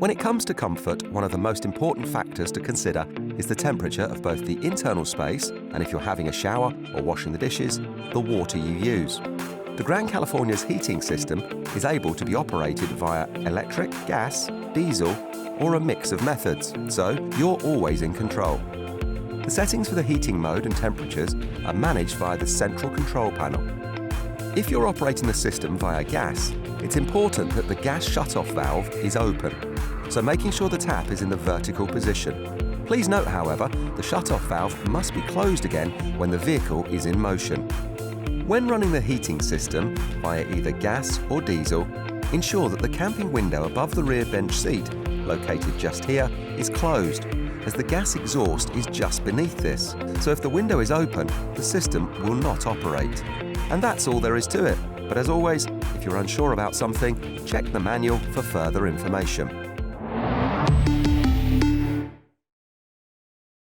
When it comes to comfort, one of the most important factors to consider is the temperature of both the internal space, and if you're having a shower or washing the dishes, the water you use. The Grand California's heating system is able to be operated via electric, gas, diesel, or a mix of methods, so you're always in control. The settings for the heating mode and temperatures are managed via the central control panel. If you're operating the system via gas, it's important that the gas shutoff valve is open, so making sure the tap is in the vertical position. Please note, however, the shutoff valve must be closed again when the vehicle is in motion. When running the heating system via either gas or diesel, ensure that the camping window above the rear bench seat, located just here, is closed, as the gas exhaust is just beneath this. So if the window is open, the system will not operate. And that's all there is to it. But as always, if you're unsure about something, check the manual for further information.